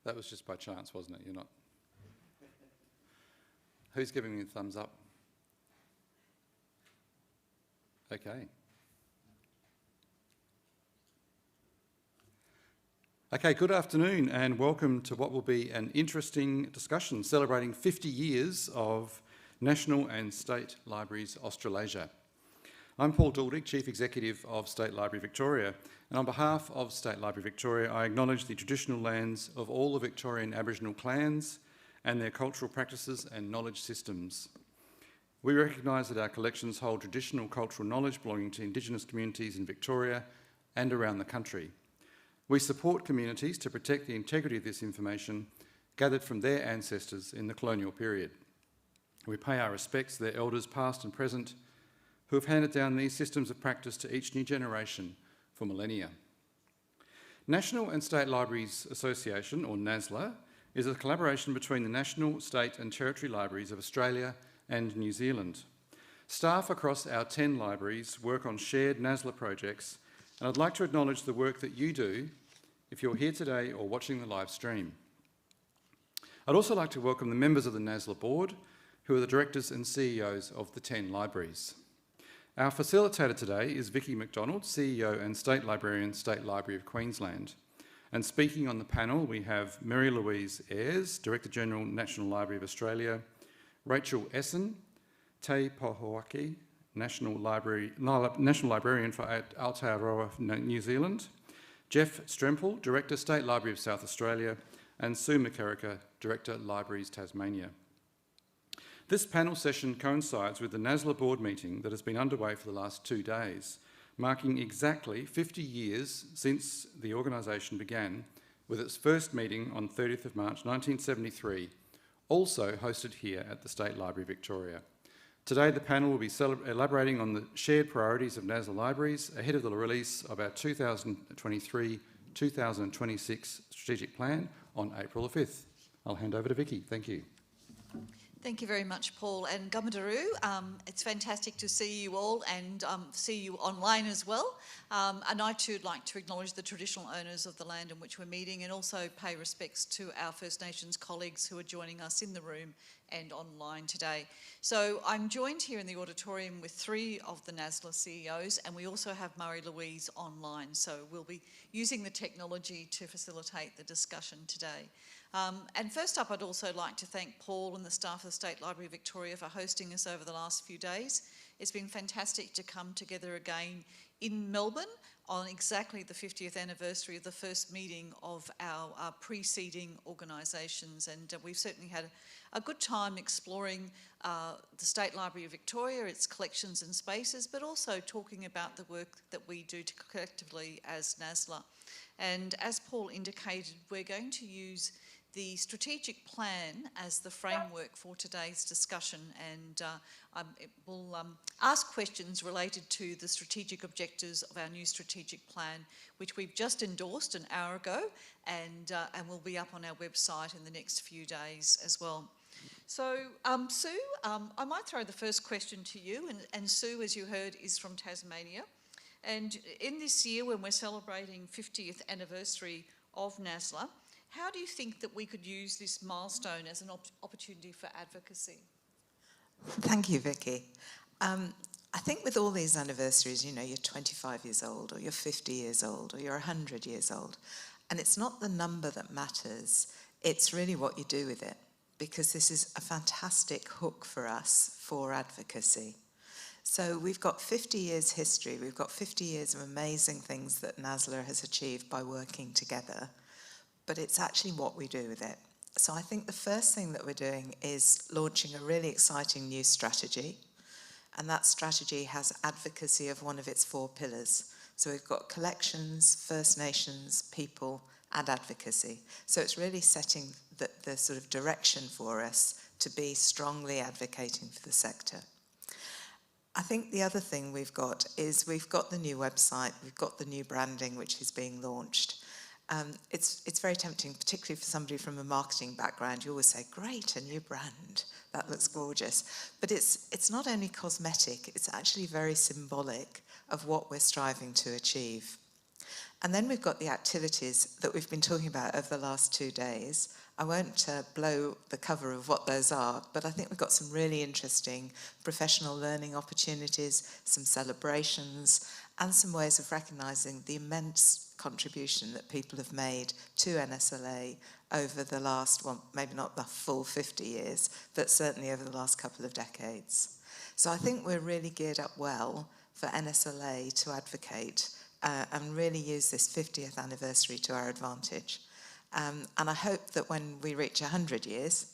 That was just by chance, wasn't it? You're not... Who's giving me a thumbs up? Okay. Okay, good afternoon and welcome to what will be an interesting discussion celebrating 50 years of National and State Libraries Australasia. I'm Paul Duldig, Chief Executive of State Library Victoria, and on behalf of State Library Victoria, I acknowledge the traditional lands of all the Victorian Aboriginal clans and their cultural practices and knowledge systems. We recognise that our collections hold traditional cultural knowledge belonging to Indigenous communities in Victoria and around the country. We support communities to protect the integrity of this information gathered from their ancestors in the colonial period. We pay our respects to their elders past and present who have handed down these systems of practice to each new generation for millennia. National and State Libraries Association, or NSLA, is a collaboration between the National, State and Territory Libraries of Australia and New Zealand. Staff across our 10 libraries work on shared NSLA projects, and I'd like to acknowledge the work that you do if you're here today or watching the live stream. I'd also like to welcome the members of the NSLA board, who are the directors and CEOs of the 10 libraries. Our facilitator today is Vicki McDonald, CEO and State Librarian, State Library of Queensland. And speaking on the panel, we have Marie-Louise Ayres, Director General, National Library of Australia, Rachel Esson, Pouhuaki, National Librarian for Aotearoa, New Zealand, Geoff Strempel, Director, State Library of South Australia, and Sue McKerracher, Director, Libraries Tasmania. This panel session coincides with the NSLA board meeting that has been underway for the last 2 days, marking exactly 50 years since the organisation began, with its first meeting on 30th of March 1973, also hosted here at the State Library Victoria. Today the panel will be elaborating on the shared priorities of NSLA libraries ahead of the release of our 2023-2026 strategic plan on April the 5th. I'll hand over to Vicki. Thank you. Thank you very much, Paul, and Gummaduroo. It's fantastic to see you all and see you online as well. And I too would like to acknowledge the traditional owners of the land in which we're meeting and also pay respects to our First Nations colleagues who are joining us in the room and online today. So I'm joined here in the auditorium with 3 of the NSLA CEOs, and we also have Marie-Louise online. So we'll be using the technology to facilitate the discussion today. And first up, I'd also like to thank Paul and the staff of the State Library of Victoria for hosting us over the last few days. It's been fantastic to come together again in Melbourne on exactly the 50th anniversary of the first meeting of our preceding organisations, and we've certainly had a good time exploring the State Library of Victoria, its collections and spaces, but also talking about the work that we do collectively as NSLA. And as Paul indicated, we're going to use the strategic plan as the framework for today's discussion, and we'll ask questions related to the strategic objectives of our new strategic plan, which we've just endorsed an hour ago, and will be up on our website in the next few days as well. So Sue, I might throw the first question to you, and Sue, as you heard, is from Tasmania. And in this year, when we're celebrating 50th anniversary of NSLA, how do you think that we could use this milestone as an opportunity for advocacy? Thank you, Vicki. I think with all these anniversaries, you know, you're 25 years old, or you're 50 years old, or you're 100 years old. And it's not the number that matters, it's really what you do with it, because this is a fantastic hook for us for advocacy. So we've got 50 years history, we've got 50 years of amazing things that NSLA has achieved by working together, but it's actually what we do with it. So I think the first thing that we're doing is launching a really exciting new strategy, and that strategy has advocacy of one of its 4 pillars. So we've got collections, First Nations, people, and advocacy. So it's really setting the sort of direction for us to be strongly advocating for the sector. I think the other thing we've got is we've got the new website, we've got the new branding which is being launched. It's very tempting, particularly for somebody from a marketing background. You always say, great, a new brand, that looks gorgeous. But it's not only cosmetic, it's actually very symbolic of what we're striving to achieve. And then we've got the activities that we've been talking about over the last 2 days. I won't blow the cover of what those are, but I think we've got some really interesting professional learning opportunities, some celebrations, and some ways of recognising the immense contribution that people have made to NSLA over the last, well, maybe not the full 50 years, but certainly over the last couple of decades. So I think we're really geared up well for NSLA to advocate and really use this 50th anniversary to our advantage. And I hope that when we reach 100 years,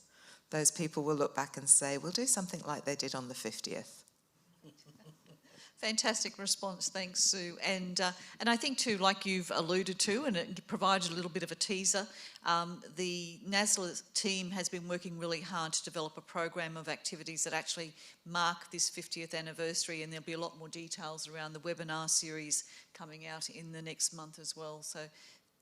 those people will look back and say, we'll do something like they did on the 50th. Fantastic response, thanks, Sue. And I think too, like you've alluded to, and it provided a little bit of a teaser, the NSLA team has been working really hard to develop a program of activities that actually mark this 50th anniversary, and there'll be a lot more details around the webinar series coming out in the next month as well. So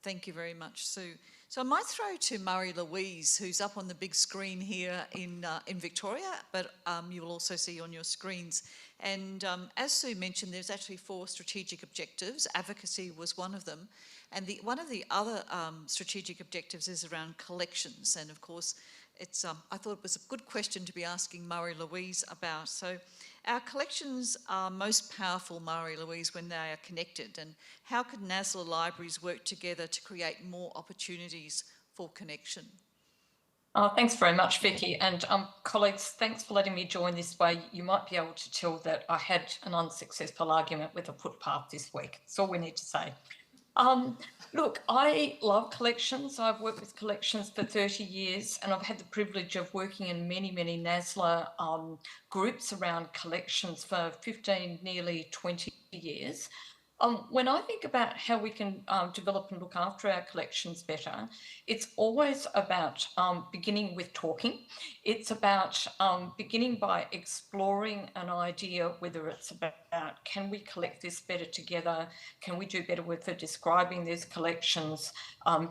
thank you very much, Sue. So I might throw to Marie-Louise, who's up on the big screen here in Victoria, but you will also see on your screens. And as Sue mentioned, there's actually 4 strategic objectives. Advocacy was one of them. And one of the other strategic objectives is around collections. And of course, it's I thought it was a good question to be asking Marie-Louise about. So our collections are most powerful, Marie-Louise, when they are connected. And how can NSLA libraries work together to create more opportunities for connection? Thanks very much, Vicki. And colleagues, thanks for letting me join this way. You might be able to tell that I had an unsuccessful argument with a footpath this week. That's all we need to say. Look, I love collections. I've worked with collections for 30 years, and I've had the privilege of working in many, many NSLA groups around collections for 15, nearly 20 years. When I think about how we can develop and look after our collections better, it's always about beginning with talking. It's about beginning by exploring an idea, whether it's about can we collect this better together? Can we do better with describing these collections?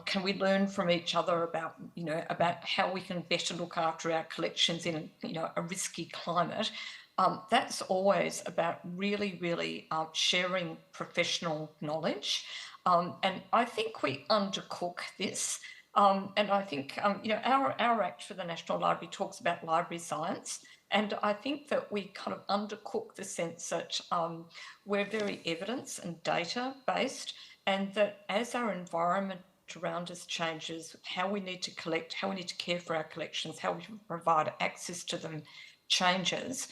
Can we learn from each other about, about how we can better look after our collections in, a risky climate? That's always about really, really sharing professional knowledge. And I think we undercook this. And I think, our Act for the National Library talks about library science. And I think that we kind of undercook the sense that we're very evidence and data based, and that as our environment around us changes, how we need to collect, how we need to care for our collections, how we provide access to them changes.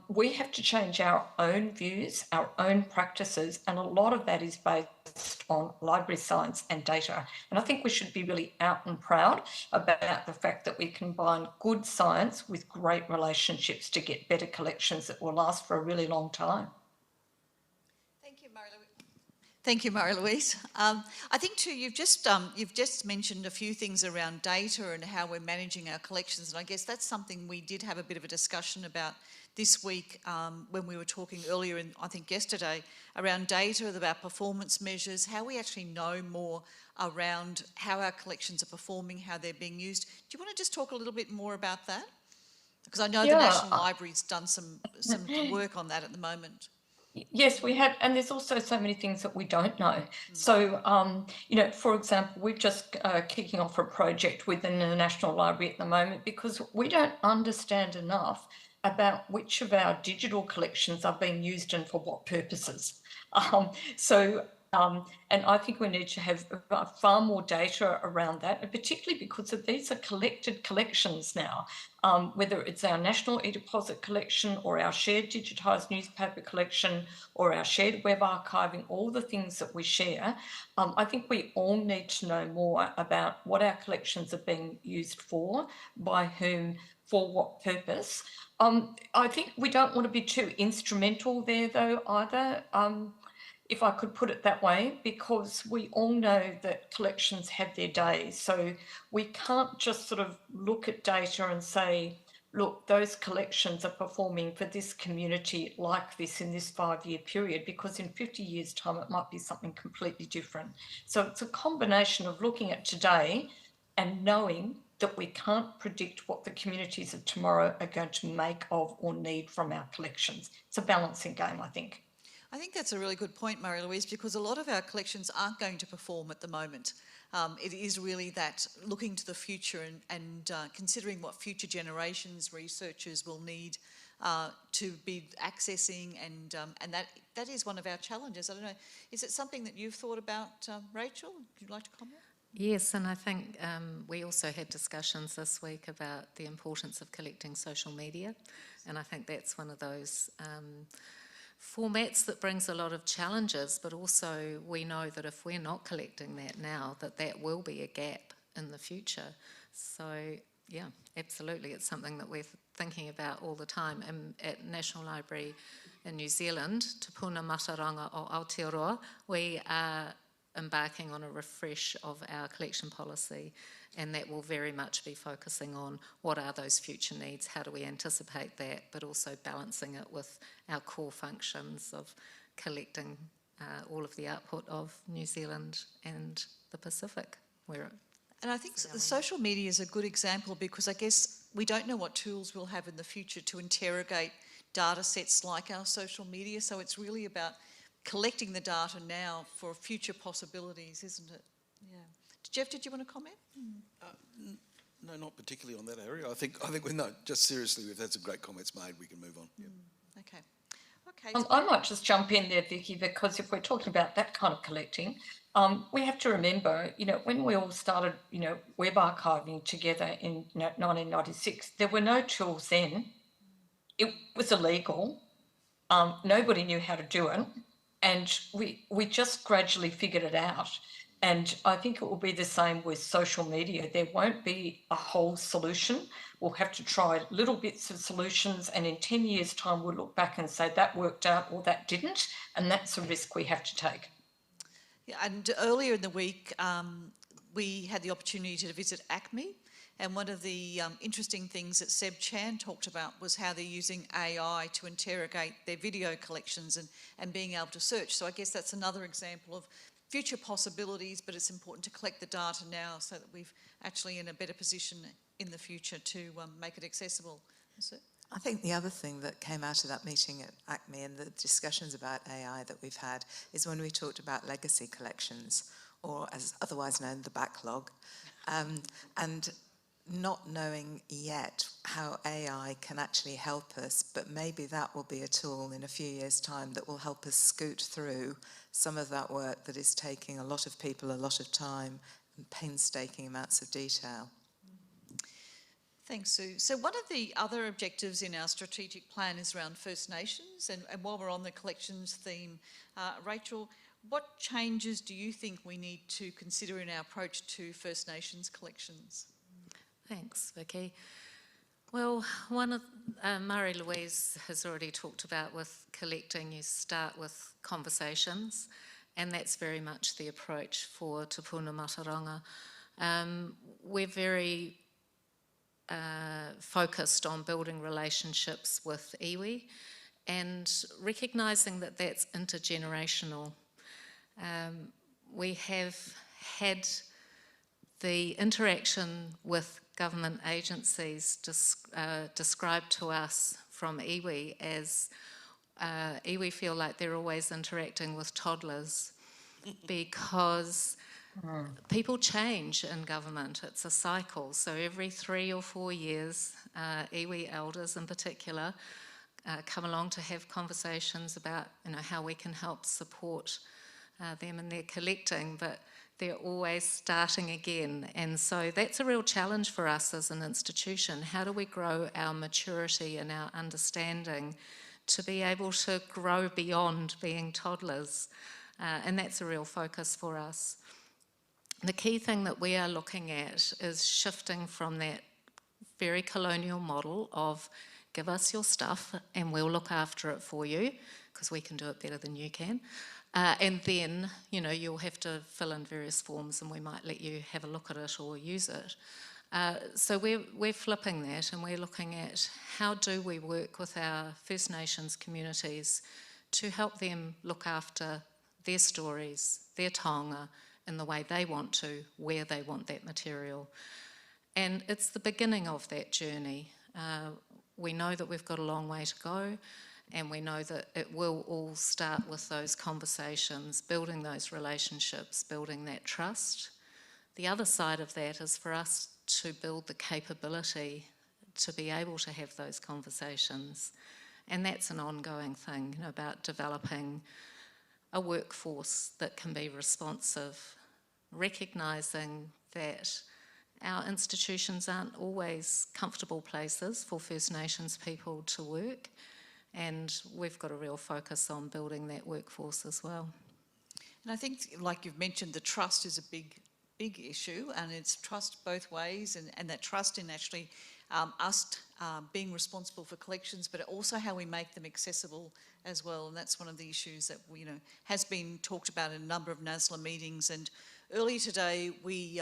We have to change our own views, our own practices, and a lot of that is based on library science and data. And I think we should be really out and proud about the fact that we combine good science with great relationships to get better collections that will last for a really long time. Thank you, Marie-Louise. I think too, you've just mentioned a few things around data and how we're managing our collections, and I guess that's something we did have a bit of a discussion about this week when we were talking earlier, I think yesterday, around data, about performance measures, how we actually know more around how our collections are performing, how they're being used. Do you want to just talk a little bit more about that? Because I know the National Library's done some work on that at the moment. Yes, we have, and there's also so many things that we don't know. So, for example, we're just kicking off a project within the National Library at the moment because we don't understand enough about which of our digital collections are being used and for what purposes. And I think we need to have far more data around that, and particularly because these are collected collections now, whether it's our National eDeposit collection or our shared digitised newspaper collection or our shared web archiving, all the things that we share. I think we all need to know more about what our collections are being used for, by whom, for what purpose. I think we don't want to be too instrumental there though either, if I could put it that way, because we all know that collections have their days. So we can't just sort of look at data and say, look, those collections are performing for this community like this in this 5-year period, because in 50 years' time, it might be something completely different. So it's a combination of looking at today and knowing that we can't predict what the communities of tomorrow are going to make of or need from our collections. It's a balancing game, I think. I think that's a really good point, Marie-Louise, because a lot of our collections aren't going to perform at the moment. It is really that looking to the future and considering what future generations researchers will need to be accessing, and that is one of our challenges. I don't know, is it something that you've thought about, Rachel? Would you like to comment? Yes, and I think we also had discussions this week about the importance of collecting social media, and I think that's one of those formats that brings a lot of challenges, but also we know that if we're not collecting that now, that will be a gap in the future. So yeah, absolutely, it's something that we're thinking about all the time. And at National Library in New Zealand, Te Puna, Mātauranga o Aotearoa, we are embarking on a refresh of our collection policy, and that will very much be focusing on what are those future needs, how do we anticipate that, but also balancing it with our core functions of collecting all of the output of New Zealand and the Pacific. And I think the social media is a good example, because I guess we don't know what tools we'll have in the future to interrogate data sets like our social media, so it's really about collecting the data now for future possibilities, isn't it? Yeah. Geoff, did you want to comment? No, not particularly on that area. I think we know. Just seriously, we've had some great comments made. We can move on. Yep. Okay. Okay. I might just jump in there, Vicki, because if we're talking about that kind of collecting, we have to remember, when we all started, web archiving together in 1996, there were no tools then. It was illegal. Nobody knew how to do it. And we just gradually figured it out. And I think it will be the same with social media. There won't be a whole solution. We'll have to try little bits of solutions, and in 10 years' time, we'll look back and say that worked out or that didn't, and that's a risk we have to take. Yeah, and earlier in the week, we had the opportunity to visit ACME, and one of the interesting things that Seb Chan talked about was how they're using AI to interrogate their video collections and being able to search. So I guess that's another example of future possibilities, but it's important to collect the data now so that we're actually in a better position in the future to make it accessible. I think the other thing that came out of that meeting at ACME and the discussions about AI that we've had is when we talked about legacy collections, or as otherwise known, the backlog, and not knowing yet how AI can actually help us, but maybe that will be a tool in a few years' time that will help us scoot through some of that work that is taking a lot of people a lot of time and painstaking amounts of detail. Thanks, Sue. So one of the other objectives in our strategic plan is around First Nations, and while we're on the collections theme, Rachel, what changes do you think we need to consider in our approach to First Nations collections? Thanks, Vicki. Well, one of Marie-Louise has already talked about with collecting, you start with conversations, and that's very much the approach for Te Puna Mātauranga. We're very focused on building relationships with iwi and recognising that that's intergenerational. We have had the interaction with government agencies described to us from iwi as iwi feel like they're always interacting with toddlers because people change in government. It's a cycle. So every 3 or 4 years, iwi elders in particular come along to have conversations about how we can help support them in their collecting, but they're always starting again. And so that's a real challenge for us as an institution. How do we grow our maturity and our understanding to be able to grow beyond being toddlers? And that's a real focus for us. The key thing that we are looking at is shifting from that very colonial model of give us your stuff and we'll look after it for you, because we can do it better than you can. And then, you'll have to fill in various forms and we might let you have a look at it or use it. So we're flipping that, and we're looking at how do we work with our First Nations communities to help them look after their stories, their taonga, in the way they want to, where they want that material. And it's the beginning of that journey. We know that we've got a long way to go, And we know that it will all start with those conversations, building those relationships, building that trust. The other side of that is for us to build the capability to be able to have those conversations. And that's an ongoing thing, about developing a workforce that can be responsive, recognising that our institutions aren't always comfortable places for First Nations people to work, and we've got a real focus on building that workforce as well. And I think, like you've mentioned, the trust is a big issue, and it's trust both ways, and that trust in actually us being responsible for collections, but also how we make them accessible as well. And that's one of the issues that has been talked about in a number of NSLA meetings. And earlier today, we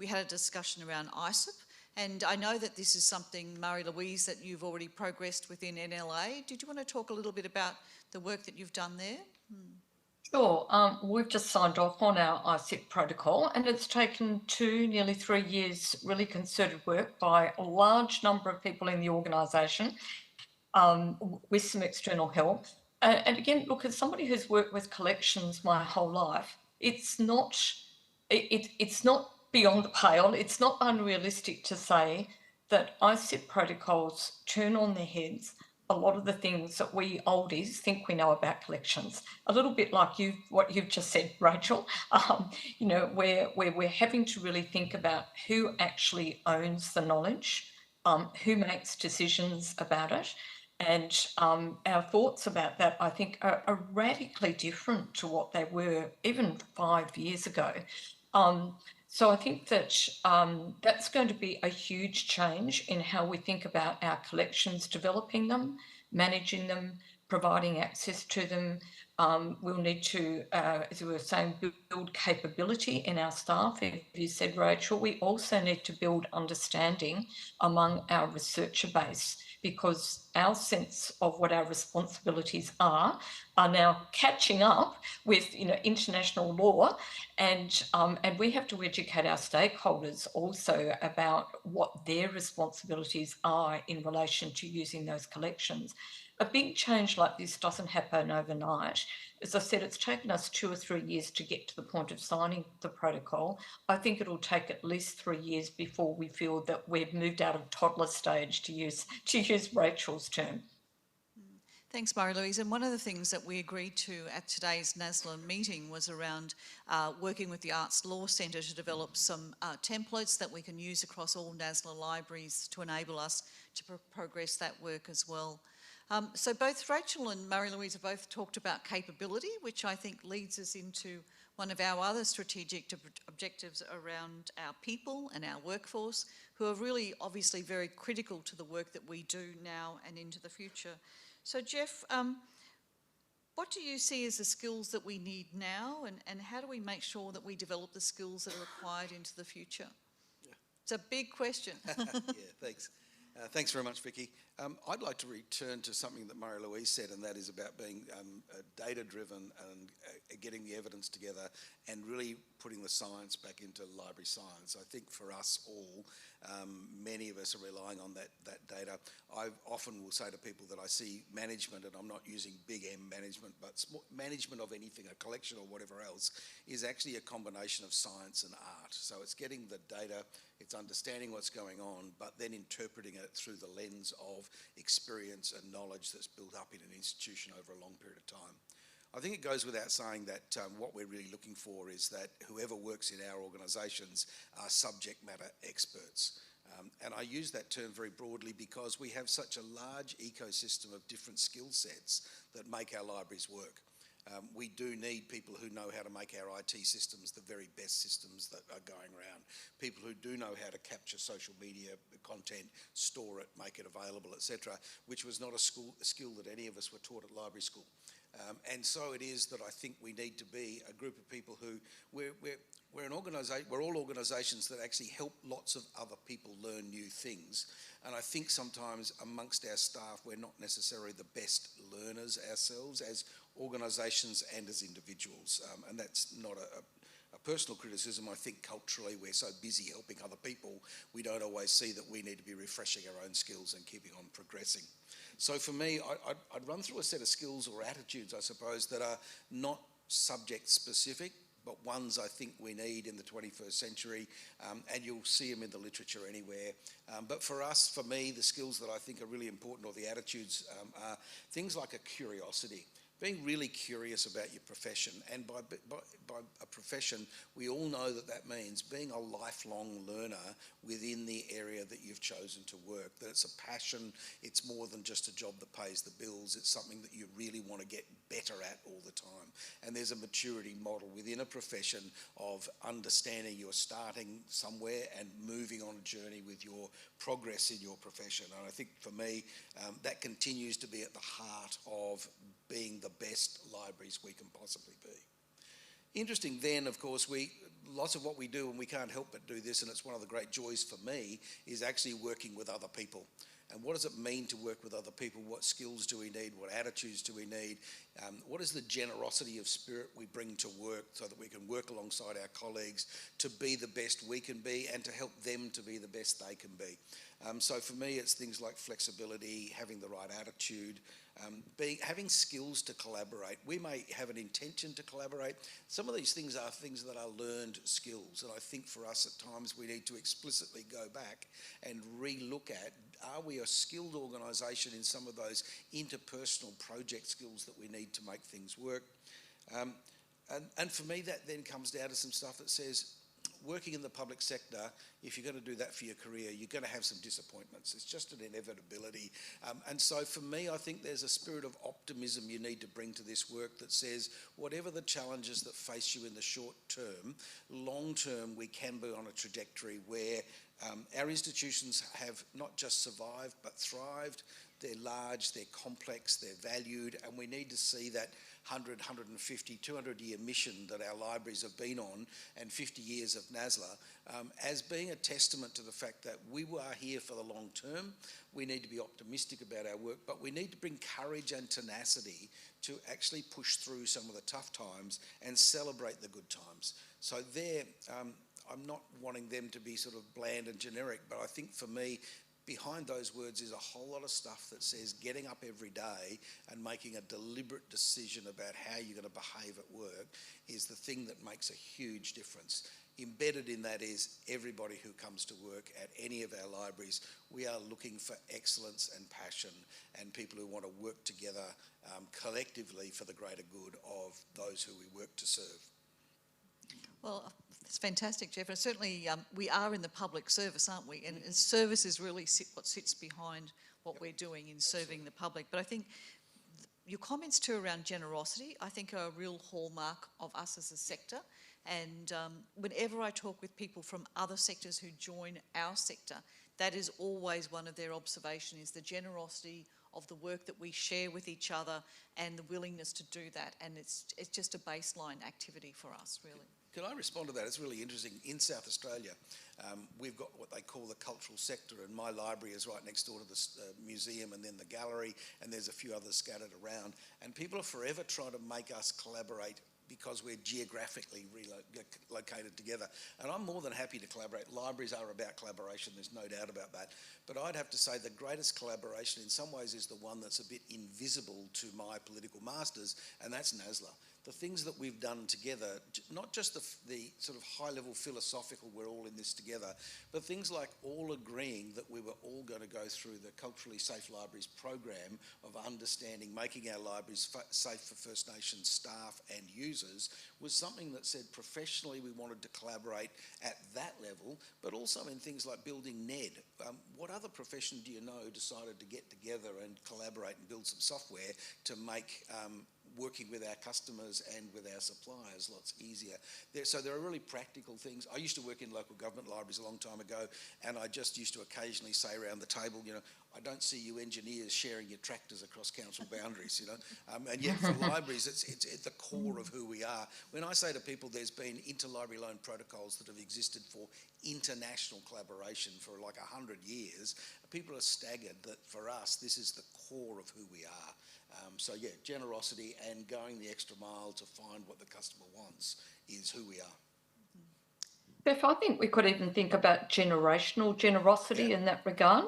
had a discussion around ISIP. And I know that this is something, Marie-Louise, that you've already progressed within NLA. Did you want to talk a little bit about the work that you've done there? Sure. We've just signed off on our ISIP protocol, and it's taken nearly 3 years really concerted work by a large number of people in the organisation with some external help. And again, look, as somebody who's worked with collections my whole life, it's not beyond the pale. It's not unrealistic to say that ISIP protocols turn on their heads a lot of the things that we oldies think we know about collections. A little bit like what you've just said, Rachel, where we're having to really think about who actually owns the knowledge, who makes decisions about it. And our thoughts about that, I think, are radically different to what they were even 5 years ago. So I think that that's going to be a huge change in how we think about our collections, developing them, managing them, providing access to them. We'll need to, as we were saying, build capability in our staff. As you said, Rachel, we also need to build understanding among our researcher base, because our sense of what our responsibilities are now catching up with international law, and we have to educate our stakeholders also about what their responsibilities are in relation to using those collections. A big change like this doesn't happen overnight. As I said, it's taken us 2 or 3 years to get to the point of signing the protocol. I think it'll take at least 3 years before we feel that we've moved out of toddler stage, to use Rachel's term. Thanks, Marie-Louise. And one of the things that we agreed to at today's NSLA meeting was around working with the Arts Law Centre to develop some templates that we can use across all NSLA libraries to enable us to progress that work as well. So both Rachel and Marie-Louise have both talked about capability, which I think leads us into one of our other strategic objectives around our people and our workforce, who are really obviously very critical to the work that we do now and into the future. So Geoff, what do you see as the skills that we need now, and how do we make sure that we develop the skills that are required into the future? Yeah. It's a big question. Yeah, thanks. Thanks very much, Vicki. I'd like to return to something that Marie-Louise said, and that is about being data-driven and getting the evidence together and really putting the science back into library science. I think for us all, many of us are relying on that data. I often will say to people that I see management, and I'm not using big M management, but management of anything, a collection or whatever else, is actually a combination of science and art. So it's getting the data, it's understanding what's going on, but then interpreting it through the lens of experience and knowledge that's built up in an institution over a long period of time. I think it goes without saying that what we're really looking for is that whoever works in our organisations are subject matter experts. And I use that term very broadly because we have such a large ecosystem of different skill sets that make our libraries work. We do need people who know how to make our IT systems the very best systems that are going around, people who do know how to capture social media content, store it, make it available, etc., which was not a skill that any of us were taught at library school. And so it is that I think we need to be a group of people who, we're an organisation, we're all organisations that actually help lots of other people learn new things. And I think sometimes amongst our staff, we're not necessarily the best learners ourselves as organisations and as individuals. And that's not a a personal criticism, I think culturally we're so busy helping other people, we don't always see that we need to be refreshing our own skills and keeping on progressing. So for me, I'd run through a set of skills or attitudes, I suppose, that are not subject specific, but ones I think we need in the 21st century, and you'll see them in the literature anywhere. But for us, for me, the skills that I think are really important, or the attitudes, are things like a curiosity. Being really curious about your profession, and by a profession, we all know that that means being a lifelong learner within the area that you've chosen to work, that it's a passion, it's more than just a job that pays the bills, it's something that you really want to get better at all the time. And there's a maturity model within a profession of understanding you're starting somewhere and moving on a journey with your progress in your profession. And I think for me, that continues to be at the heart of being the best libraries we can possibly be. Interesting then, of course, lots of what we do, and we can't help but do this, and it's one of the great joys for me, is actually working with other people. And what does it mean to work with other people? What skills do we need? What attitudes do we need? What is the generosity of spirit we bring to work so that we can work alongside our colleagues to be the best we can be and to help them to be the best they can be? So for me, it's things like flexibility, having the right attitude, having skills to collaborate. We may have an intention to collaborate. Some of these things are things that are learned skills, and I think for us at times we need to explicitly go back and re-look at, are we a skilled organisation in some of those interpersonal project skills that we need to make things work? And for me, that then comes down to some stuff that says, working in the public sector, if you're going to do that for your career, you're going to have some disappointments. It's just an inevitability. And so for me, I think there's a spirit of optimism you need to bring to this work that says, whatever the challenges that face you in the short term, long term, we can be on a trajectory where our institutions have not just survived, but thrived. They're large, they're complex, they're valued, and we need to see that 100, 150, 200-year mission that our libraries have been on, and 50 years of NSLA, as being a testament to the fact that we are here for the long term. We need to be optimistic about our work, but we need to bring courage and tenacity to actually push through some of the tough times and celebrate the good times. So there, I'm not wanting them to be sort of bland and generic, but I think for me, behind those words is a whole lot of stuff that says getting up every day and making a deliberate decision about how you're going to behave at work is the thing that makes a huge difference. Embedded in that is everybody who comes to work at any of our libraries. We are looking for excellence and passion and people who want to work together collectively for the greater good of those who we work to serve. Well, it's fantastic, Geoff. And certainly we are in the public service, aren't we? And service is really what sits behind what we're doing in serving the public. But I think your comments too around generosity, I think are a real hallmark of us as a sector. And whenever I talk with people from other sectors who join our sector, that is always one of their observations, is the generosity of the work that we share with each other and the willingness to do that. And it's just a baseline activity for us, really. Can I respond to that? It's really interesting. In South Australia, we've got what they call the cultural sector, and my library is right next door to the museum and then the gallery, and there's a few others scattered around. And people are forever trying to make us collaborate because we're geographically located together. And I'm more than happy to collaborate. Libraries are about collaboration, there's no doubt about that. But I'd have to say the greatest collaboration in some ways is the one that's a bit invisible to my political masters, and that's NSLA. The things that we've done together, not just the sort of high-level philosophical, we're all in this together, but things like all agreeing that we were all going to go through the Culturally Safe Libraries program of understanding, making our libraries safe for First Nations staff and users, was something that said professionally we wanted to collaborate at that level, but also in things like building NED. What other profession do you know decided to get together and collaborate and build some software to make working with our customers and with our suppliers lots easier? So there are really practical things. I used to work in local government libraries a long time ago, and I just used to occasionally say around the table, you know, I don't see you engineers sharing your tractors across council boundaries, you know. And yet for libraries, it's at the core of who we are. When I say to people there's been interlibrary loan protocols that have existed for international collaboration for like 100 years, people are staggered that for us, this is the core of who we are. So yeah, generosity and going the extra mile to find what the customer wants is who we are. Geoff, I think we could even think about generational generosity in that regard,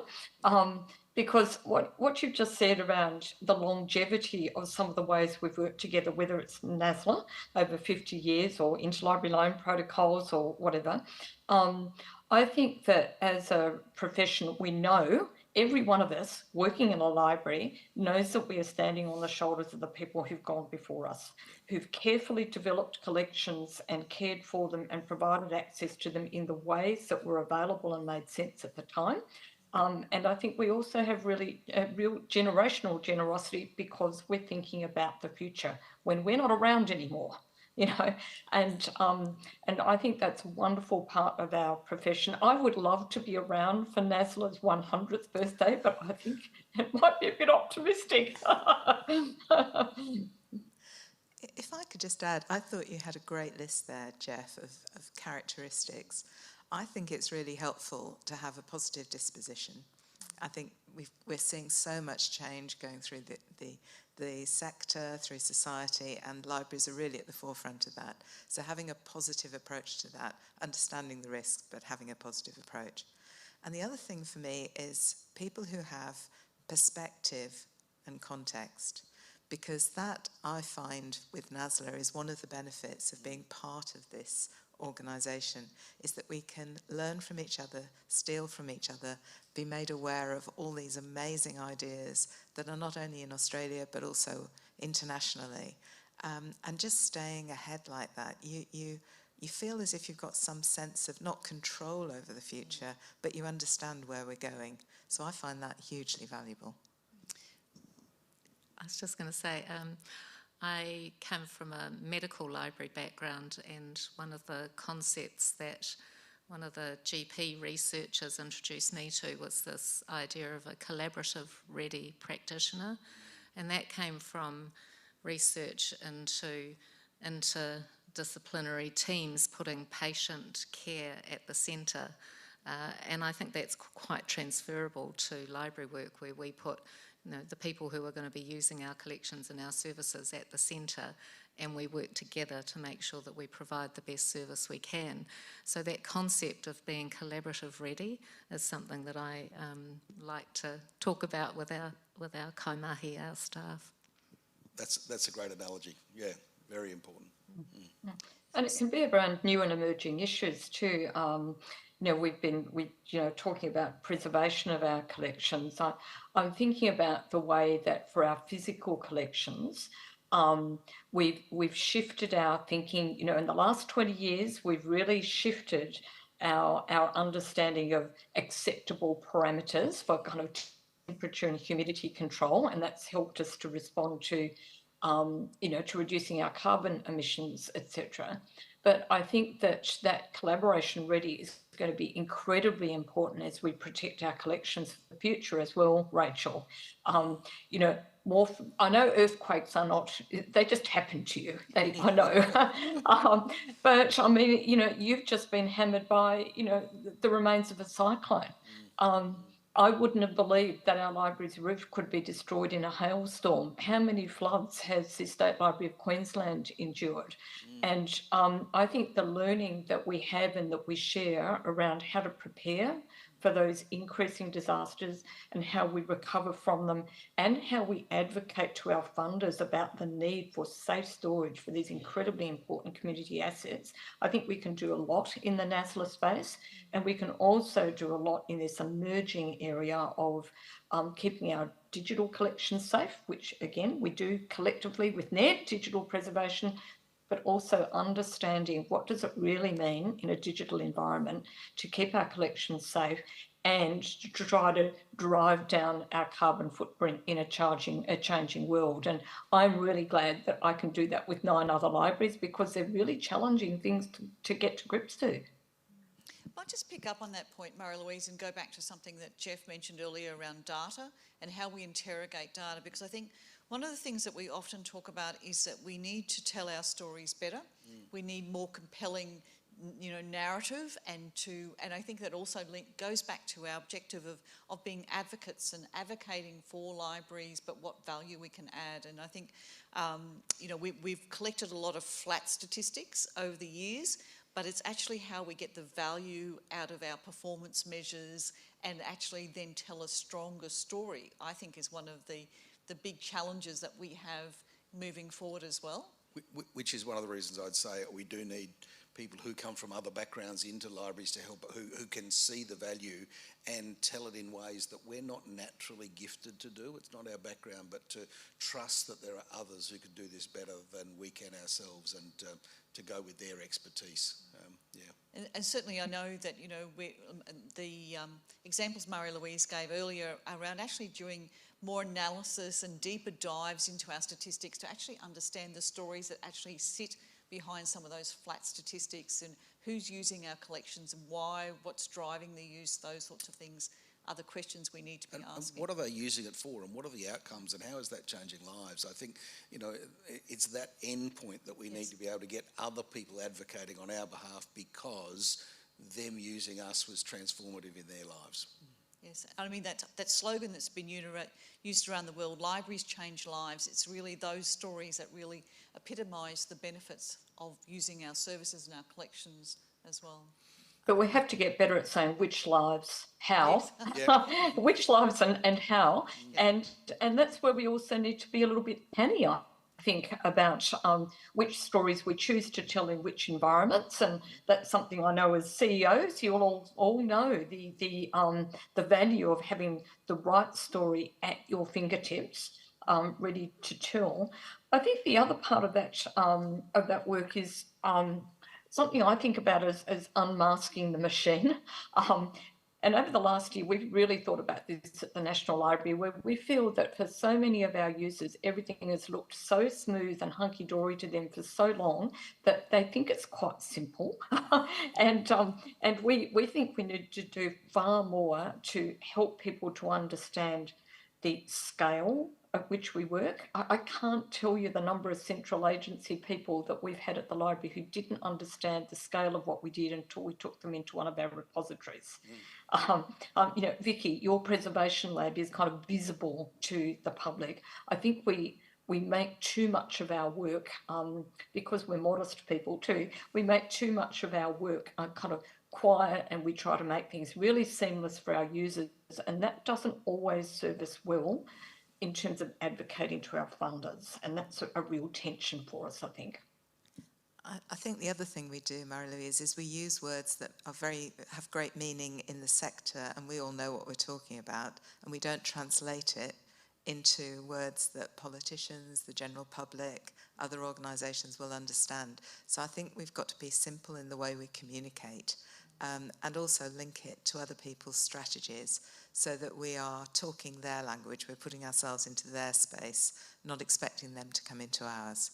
because what you've just said around the longevity of some of the ways we've worked together, whether it's NSLA over 50 years or interlibrary loan protocols or whatever, I think that as a profession, we know, every one of us working in a library knows that we are standing on the shoulders of the people who've gone before us, who've carefully developed collections and cared for them and provided access to them in the ways that were available and made sense at the time. And I think we also have really real generational generosity because we're thinking about the future when we're not around anymore. You know, and I think that's a wonderful part of our profession. I would love to be around for NSLA's 100th birthday, but I think it might be a bit optimistic. If I could just add, I thought you had a great list there, Geoff, of characteristics. I think it's really helpful to have a positive disposition. I think we're seeing so much change going through the sector, through society, and libraries are really at the forefront of that. So having a positive approach to that, understanding the risks, but having a positive approach. And the other thing for me is people who have perspective and context, because that I find with NSLA is one of the benefits of being part of this organisation, is that we can learn from each other, steal from each other, be made aware of all these amazing ideas that are not only in Australia but also internationally. And just staying ahead like that, you feel as if you've got some sense of not control over the future, but you understand where we're going. So I find that hugely valuable. I was just going to say, I come from a medical library background, and one of the concepts that one of the GP researchers introduced me to was this idea of a collaborative ready practitioner, and that came from research into interdisciplinary teams putting patient care at the centre, and I think that's quite transferable to library work, where we put the people who are going to be using our collections and our services at the centre, and we work together to make sure that we provide the best service we can. So that concept of being collaborative ready is something that I like to talk about with our kaimahi, our staff. That's a great analogy. Yeah, very important. And it can be around new and emerging issues too. We've been talking about preservation of our collections. I'm thinking about the way that for our physical collections, we've shifted our thinking. In the last 20 years, we've really shifted our understanding of acceptable parameters for kind of temperature and humidity control, and that's helped us to respond to to reducing our carbon emissions, etc. But I think that collaboration ready is going to be incredibly important as we protect our collections for the future as well, Rachel. I know earthquakes are not, they just happen to you, I know. But I mean, you've just been hammered by, the remains of a cyclone. I wouldn't have believed that our library's roof could be destroyed in a hailstorm. How many floods has the State Library of Queensland endured? And I think the learning that we have and that we share around how to prepare for those increasing disasters and how we recover from them, and how we advocate to our funders about the need for safe storage for these incredibly important community assets. I think we can do a lot in the NSLA space, and we can also do a lot in this emerging area of keeping our digital collections safe, which again, we do collectively with NED, digital preservation, but also understanding what does it really mean in a digital environment to keep our collections safe and to try to drive down our carbon footprint in a changing world. And I'm really glad that I can do that with 9 other libraries, because they're really challenging things to get to grips to. I'll just pick up on that point, Marie-Louise, and go back to something that Geoff mentioned earlier around data and how we interrogate data, because I think one of the things that we often talk about is that we need to tell our stories better. We need more compelling, narrative, and I think that also goes back to our objective of being advocates and advocating for libraries, but what value we can add. And I think, we've collected a lot of flat statistics over the years, but it's actually how we get the value out of our performance measures and actually then tell a stronger story, I think is one of the big challenges that we have moving forward as well. Which is one of the reasons I'd say we do need people who come from other backgrounds into libraries to help, who can see the value and tell it in ways that we're not naturally gifted to do. It's not our background, but to trust that there are others who could do this better than we can ourselves, and to go with their expertise. And certainly I know that, you know, the examples Marie-Louise gave earlier around actually doing more analysis and deeper dives into our statistics to actually understand the stories that actually sit behind some of those flat statistics, and who's using our collections and why, what's driving the use, those sorts of things are the questions we need to be asking. And what are they using it for, and what are the outcomes, and how is that changing lives? I think, you know, it's that end point that we need to be able to get other people advocating on our behalf, because them using us was transformative in their lives. Yes, I mean that slogan that's been used around the world, libraries change lives, it's really those stories that really epitomise the benefits of using our services and our collections as well. But we have to get better at saying which lives, how, Yes. which lives and how, and that's where we also need to be a little bit canny, I think, about which stories we choose to tell in which environments, and that's something I know as CEOs, you all know the value of having the right story at your fingertips, ready to tell. I think the other part of that work is something I think about as unmasking the machine. And over the last year, we've really thought about this at the National Library, where we feel that for so many of our users, everything has looked so smooth and hunky-dory to them for so long that they think it's quite simple. And we think we need to do far more to help people to understand the scale at which we work. I can't tell you the number of central agency people that we've had at the library who didn't understand the scale of what we did until we took them into one of our repositories. You know, Vicki, your preservation lab is kind of visible to the public. I think we make too much of our work, because we're modest people too, we make too much of our work kind of quiet, and we try to make things really seamless for our users, and that doesn't always serve us well in terms of advocating to our funders, and that's a real tension for us, I think. I think the other thing we do, Marie-Louise, is we use words that have great meaning in the sector, and we all know what we're talking about, and we don't translate it into words that politicians, the general public, other organisations will understand. So I think we've got to be simple in the way we communicate, and also link it to other people's strategies, so that we are talking their language, we're putting ourselves into their space, not expecting them to come into ours.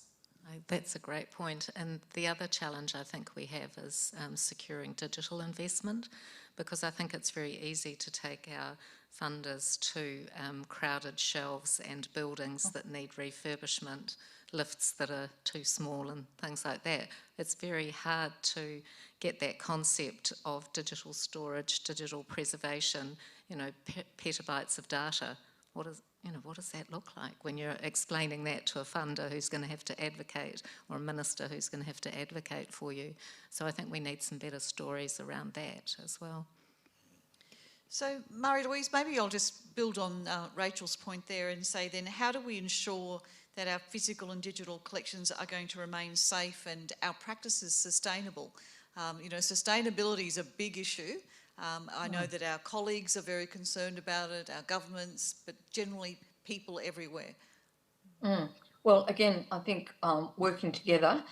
That's a great point. And the other challenge I think we have is securing digital investment, because I think it's very easy to take our funders to crowded shelves and buildings that need refurbishment, lifts that are too small and things like that. It's very hard to get that concept of digital storage, digital preservation, you know, petabytes of data. What does that look like when you're explaining that to a funder who's going to have to advocate, or a minister who's going to have to advocate for you? So I think we need some better stories around that as well. So Marie-Louise, maybe I'll just build on Rachel's point there and say then, how do we ensure that our physical and digital collections are going to remain safe and our practices sustainable? You know, sustainability is a big issue. I know that our colleagues are very concerned about it, our governments, but generally people everywhere. Well, again, I think working together,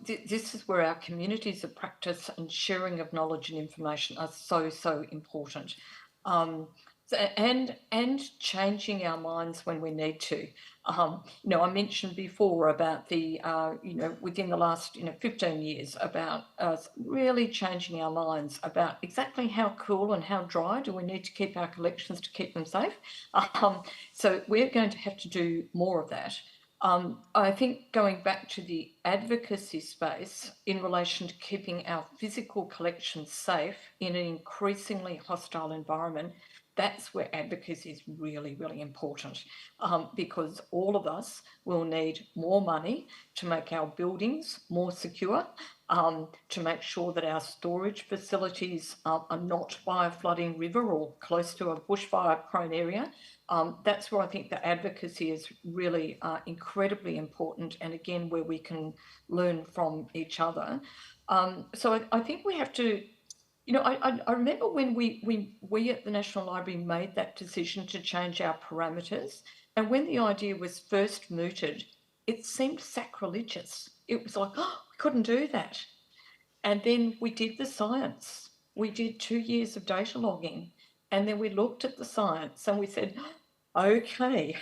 this is where our communities of practice and sharing of knowledge and information are so important. And changing our minds when we need to. You know, I mentioned before about the, you know, within the last, 15 years, about us really changing our minds about exactly how cool and how dry do we need to keep our collections to keep them safe. So we're going to have to do more of that. I think going back to the advocacy space in relation to keeping our physical collections safe in an increasingly hostile environment, that's where advocacy is really important, because all of us will need more money to make our buildings more secure, to make sure that our storage facilities are not by a flooding river or close to a bushfire-prone area. That's where I think the advocacy is really incredibly important, and again, where we can learn from each other. So I think we have to, you know, I remember when we at the National Library made that decision to change our parameters, and when the idea was first mooted, it seemed sacrilegious. It was like, oh, we couldn't do that. And then we did the science. We did 2 years of data logging, and then we looked at the science and we said, okay.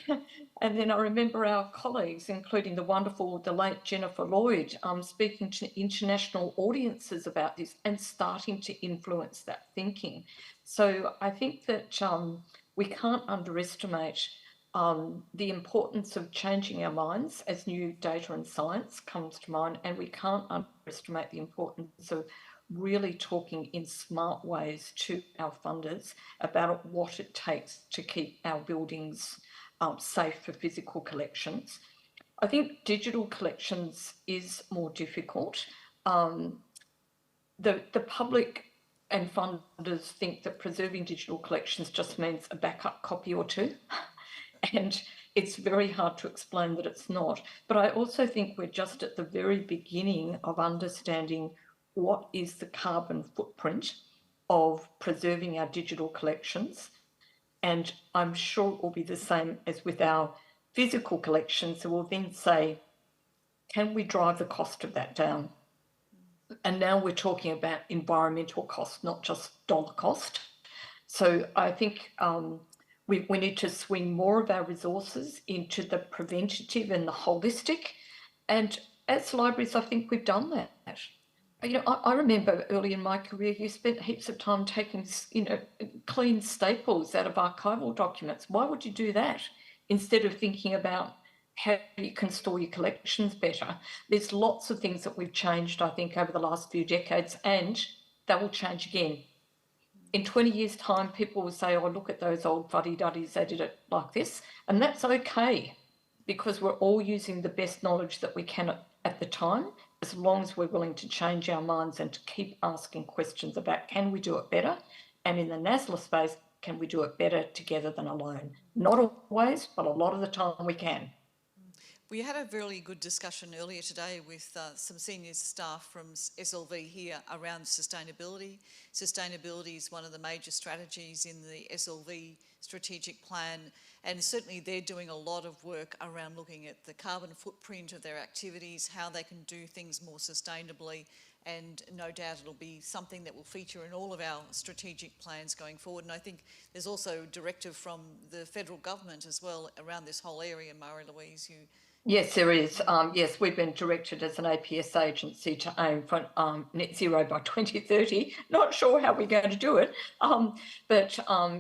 And then I remember our colleagues, including the late Jennifer Lloyd, speaking to international audiences about this and starting to influence that thinking. So I think that we can't underestimate the importance of changing our minds as new data and science comes to mind, and we can't underestimate the importance of really talking in smart ways to our funders about what it takes to keep our buildings safe for physical collections. I think digital collections is more difficult. The public and funders think that preserving digital collections just means a backup copy or two. And it's very hard to explain that it's not. But I also think we're just at the very beginning of understanding what is the carbon footprint of preserving our digital collections. And I'm sure it will be the same as with our physical collections. So we'll then say, can we drive the cost of that down? And now we're talking about environmental cost, not just dollar cost. So I think we need to swing more of our resources into the preventative and the holistic. And as libraries, I think we've done that. You know, I remember early in my career, you spent heaps of time taking, you know, clean staples out of archival documents. Why would you do that instead of thinking about how you can store your collections better? There's lots of things that we've changed, I think, over the last few decades, and they will change again. In 20 years' time, people will say, oh, look at those old fuddy-duddies, they did it like this. And that's okay, because we're all using the best knowledge that we can at the time, as long as we're willing to change our minds and to keep asking questions about, can we do it better? And in the NSLA space, can we do it better together than alone? Not always, but a lot of the time we can. We had a really good discussion earlier today with some senior staff from SLV here around sustainability. Sustainability is one of the major strategies in the SLV strategic plan, and certainly they're doing a lot of work around looking at the carbon footprint of their activities, how they can do things more sustainably, and no doubt it'll be something that will feature in all of our strategic plans going forward. And I think there's also a directive from the federal government as well around this whole area, Marie-Louise. Yes, there is. Yes, we've been directed as an APS agency to aim for net zero by 2030. Not sure how we're going to do it, but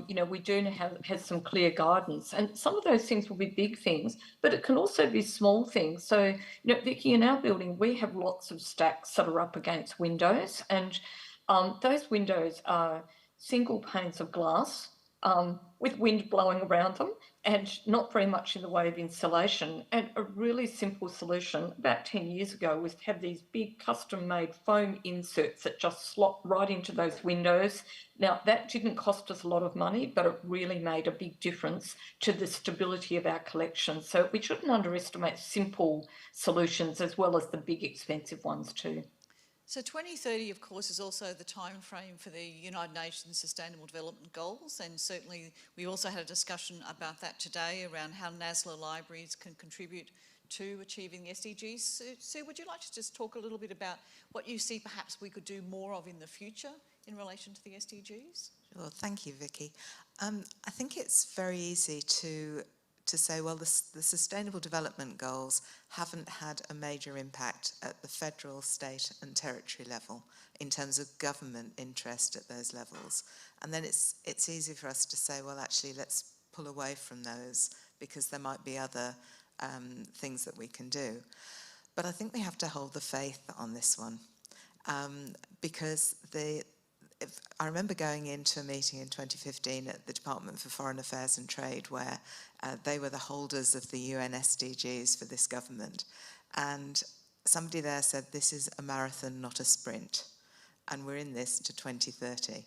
you know, we do have some clear guidance, and some of those things will be big things, but it can also be small things. So, you know, Vicki, in our building, we have lots of stacks that are up against windows, and those windows are single panes of glass with wind blowing around them, and not very much in the way of insulation. And a really simple solution about 10 years ago was to have these big custom-made foam inserts that just slot right into those windows. Now, that didn't cost us a lot of money, but it really made a big difference to the stability of our collection. So we shouldn't underestimate simple solutions as well as the big expensive ones too. So 2030, of course, is also the time frame for the United Nations Sustainable Development Goals, and certainly we also had a discussion about that today around how NSLA libraries can contribute to achieving the SDGs. Sue, would you like to just talk a little bit about what you see perhaps we could do more of in the future in relation to the SDGs? Sure, thank you, Vicki. I think it's very easy to say, well, the Sustainable Development Goals haven't had a major impact at the federal, state and territory level in terms of government interest at those levels. And then it's easy for us to say, well, actually, let's pull away from those because there might be other things that we can do. But I think we have to hold the faith on this one because I remember going into a meeting in 2015 at the Department for Foreign Affairs and Trade where they were the holders of the UN SDGs for this government. And somebody there said this is a marathon, not a sprint, and we're in this to 2030.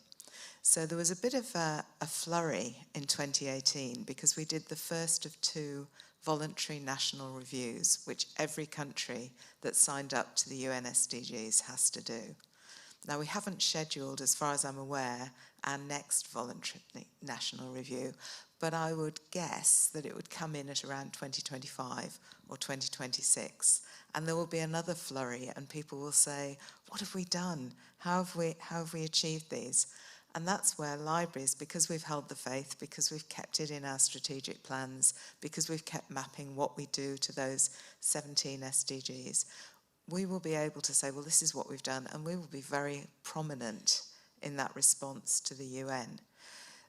So there was a bit of a flurry in 2018 because we did the first of 2 voluntary national reviews, which every country that signed up to the UN SDGs has to do. Now, we haven't scheduled, as far as I'm aware, our next voluntary national review, but I would guess that it would come in at around 2025 or 2026, and there will be another flurry, and people will say, what have we done? How have we achieved these? And that's where libraries, because we've held the faith, because we've kept it in our strategic plans, because we've kept mapping what we do to those 17 SDGs, we will be able to say, well, this is what we've done, and we will be very prominent in that response to the UN.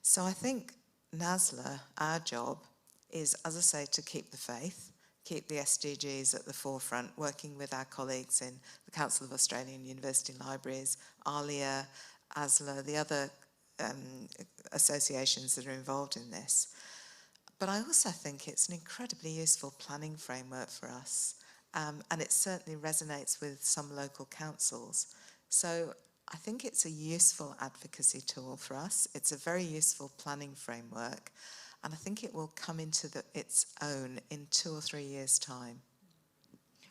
So I think NSLA, our job, is, as I say, to keep the faith, keep the SDGs at the forefront, working with our colleagues in the Council of Australian University Libraries, ALIA, ASLA, the other associations that are involved in this. But I also think it's an incredibly useful planning framework for us, and it certainly resonates with some local councils. So I think it's a useful advocacy tool for us. It's a very useful planning framework, and I think it will come into its own in 2 or 3 years' time.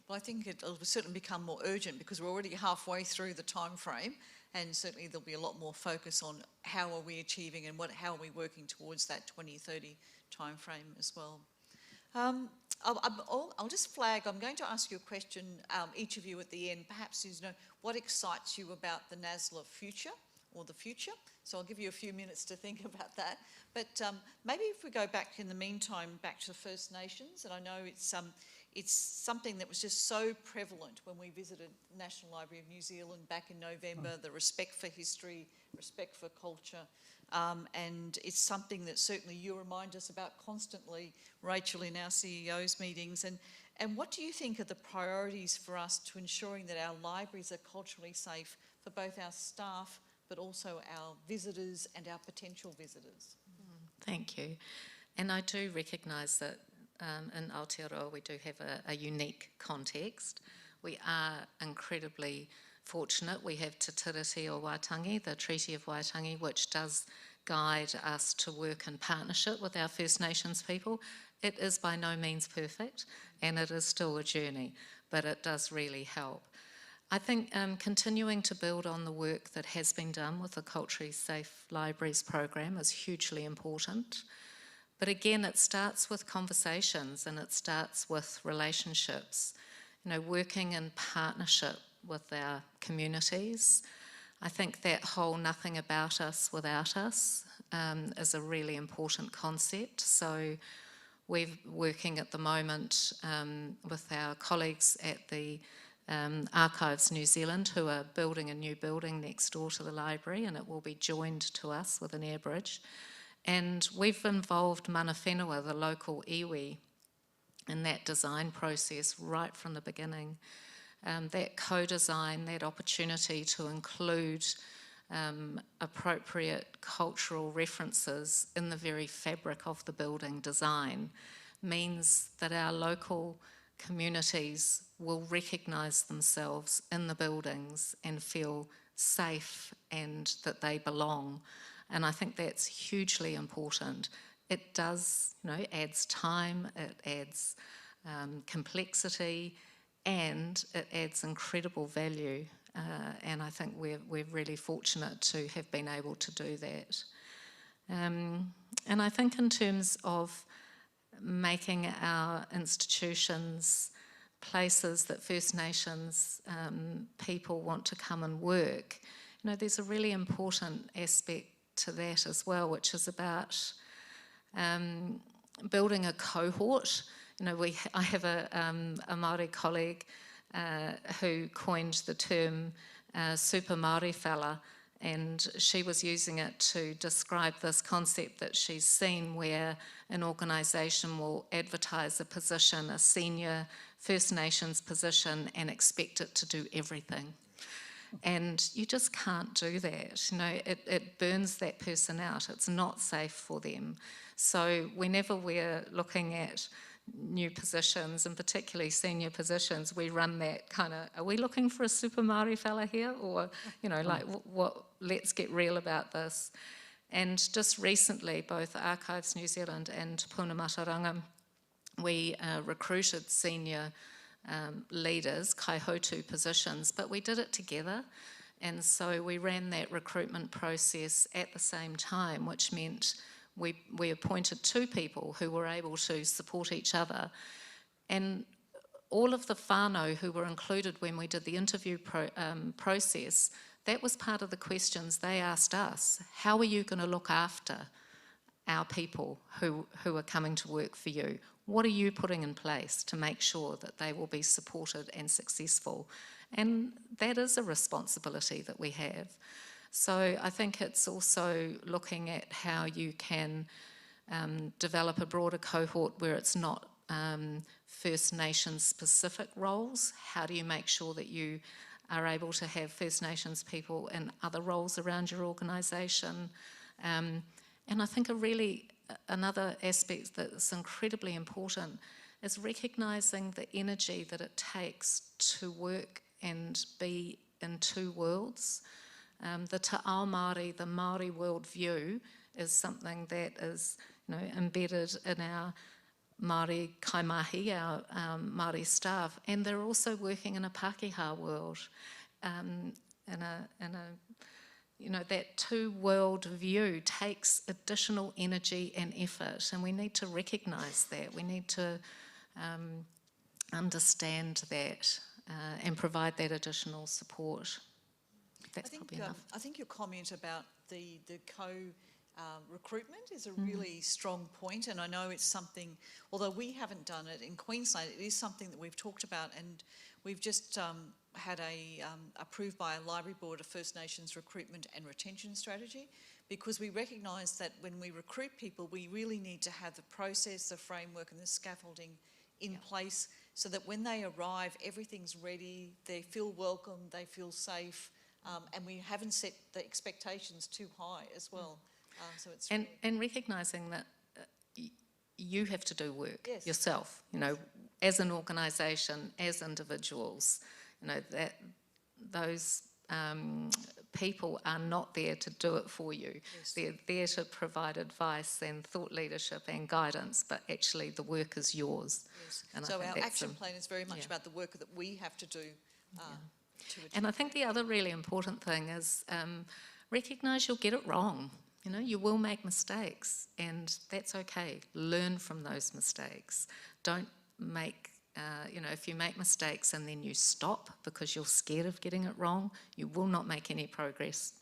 Well, I think it'll certainly become more urgent because we're already halfway through the time frame, and certainly there'll be a lot more focus on how are we achieving and how are we working towards that 2030 time frame as well. I'll just flag, I'm going to ask you a question, each of you at the end, perhaps is, what excites you about the NSLA future or the future? So I'll give you a few minutes to think about that. But maybe if we go back in the meantime, back to the First Nations, and I know it's something that was just so prevalent when we visited the National Library of New Zealand back in November, the respect for history, respect for culture, and it's something that certainly you remind us about constantly, Rachel, in our CEO's meetings. And what do you think are the priorities for us to ensuring that our libraries are culturally safe for both our staff but also our visitors and our potential visitors? Thank you. And I do recognise that in Aotearoa we do have a unique context. We are incredibly fortunate. We have Te Tiriti o Waitangi, the Treaty of Waitangi, which does guide us to work in partnership with our First Nations people. It is by no means perfect, and it is still a journey, but it does really help. I think continuing to build on the work that has been done with the Culturally Safe Libraries program is hugely important. But again, it starts with conversations and it starts with relationships, working in partnership with our communities. I think that whole nothing about us without us is a really important concept. So we're working at the moment with our colleagues at the Archives New Zealand, who are building a new building next door to the library, and it will be joined to us with an air bridge. And we've involved mana whenua, the local iwi, in that design process right from the beginning. That co-design, that opportunity to include appropriate cultural references in the very fabric of the building design means that our local communities will recognise themselves in the buildings and feel safe and that they belong. And I think that's hugely important. It does, adds time, it adds complexity, and it adds incredible value. And I think we're really fortunate to have been able to do that. And I think in terms of making our institutions places that First Nations people want to come and work, there's a really important aspect to that as well, which is about building a cohort. I have a Māori colleague who coined the term super Māori fella, and she was using it to describe this concept that she's seen where an organisation will advertise a position, a senior First Nations position, and expect it to do everything. And you just can't do that. It burns that person out. It's not safe for them. So whenever we're looking at new positions, and particularly senior positions, we run that kind of, are we looking for a super Māori fella here? Or, you know, like, what, let's get real about this. And just recently, both Archives New Zealand and Puna Mātauranga, we recruited senior leaders, kaihotu positions, but we did it together. And so we ran that recruitment process at the same time, which meant we appointed 2 people who were able to support each other. And all of the whānau who were included when we did the interview process, that was part of the questions they asked us. How are you going to look after our people who are coming to work for you? What are you putting in place to make sure that they will be supported and successful? And that is a responsibility that we have. So I think it's also looking at how you can develop a broader cohort where it's not First Nations specific roles. How do you make sure that you are able to have First Nations people in other roles around your organisation? And I think another aspect that's incredibly important is recognising the energy that it takes to work and be in 2 worlds. The Te Ao Māori, the Māori worldview, is something that is, you know, embedded in our Māori kaimahi, our Māori staff, and they're also working in a Pākehā world, you know, that 2-world view takes additional energy and effort, and we need to recognise that. We need to understand that and provide that additional support. That's probably enough. I think your comment about the recruitment is a really strong point, and I know it's something, although we haven't done it in Queensland, it is something that we've talked about, and we've just had approved by a library board a First Nations recruitment and retention strategy, because we recognise that when we recruit people, we really need to have the process, the framework and the scaffolding in place so that when they arrive, everything's ready, they feel welcome, they feel safe, and we haven't set the expectations too high as well. So it's and recognising that you have to do work yourself, you know, as an organisation, as individuals, you know, that those people are not there to do it for you. Yes. They're there to provide advice and thought leadership and guidance, but actually the work is yours. Yes. And so our action plan is very much about the work that we have to do. And I think the other really important thing is recognise you'll get it wrong. You know, you will make mistakes, and that's okay. Learn from those mistakes. Don't make, you know, if you make mistakes and then you stop because you're scared of getting it wrong, you will not make any progress.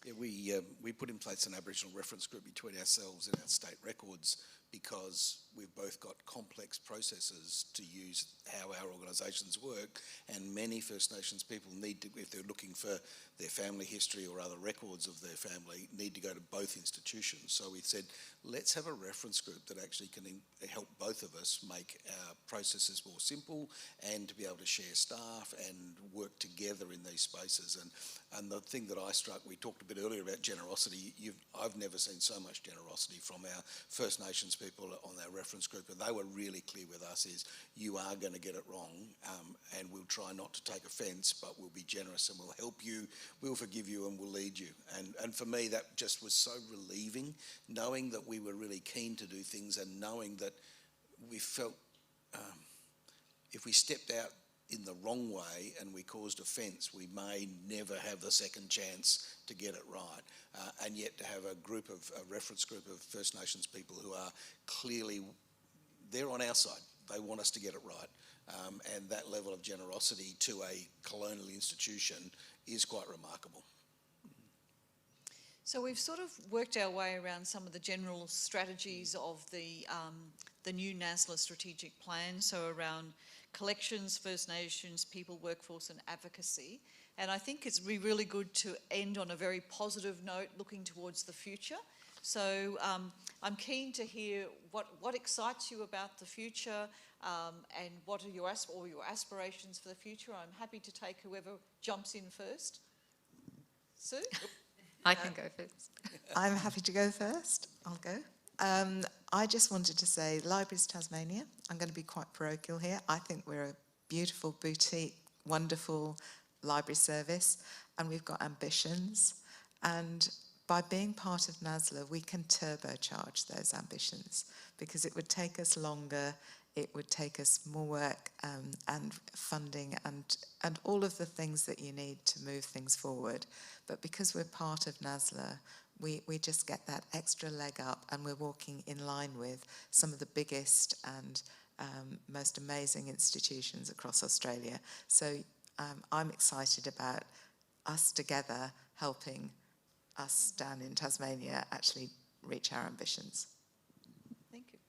Yeah, we put in place an Aboriginal reference group between ourselves and our state records because we've both got complex processes to use how our organisations work, and many First Nations people need to, if they're looking for their family history or other records of their family, need to go to both institutions. So we said, let's have a reference group that actually can help both of us make our processes more simple and to be able to share staff and work together in these spaces. And the thing that I struck, we talked a bit earlier about generosity. I've never seen so much generosity from our First Nations people on our reference group, and they were really clear with us is you are going to get it wrong, and we'll try not to take offence, but we'll be generous and we'll help you, we'll forgive you and we'll lead you. And for me that just was so relieving, knowing that we were really keen to do things and knowing that we felt if we stepped out in the wrong way and we caused offence, we may never have the second chance to get it right. And yet to have a reference group of First Nations people who are clearly, they're on our side. They want us to get it right. And that level of generosity to a colonial institution is quite remarkable. So we've sort of worked our way around some of the general strategies of the new NSLA strategic plan, so around collections, First Nations, people, workforce and advocacy. And I think it's really good to end on a very positive note looking towards the future. So I'm keen to hear what excites you about the future and what are your aspirations for the future. I'm happy to take whoever jumps in first. Sue? I can go first. I'm happy to go first. I'll go. I just wanted to say, Libraries Tasmania, I'm going to be quite parochial here. I think we're a beautiful boutique, wonderful library service, and we've got ambitions. And by being part of NSLA, we can turbocharge those ambitions, because it would take us longer, it would take us more work and funding and all of the things that you need to move things forward. But because we're part of NSLA, we just get that extra leg up, and we're walking in line with some of the biggest and most amazing institutions across Australia. So I'm excited about us together helping us down in Tasmania actually reach our ambitions. Thank you.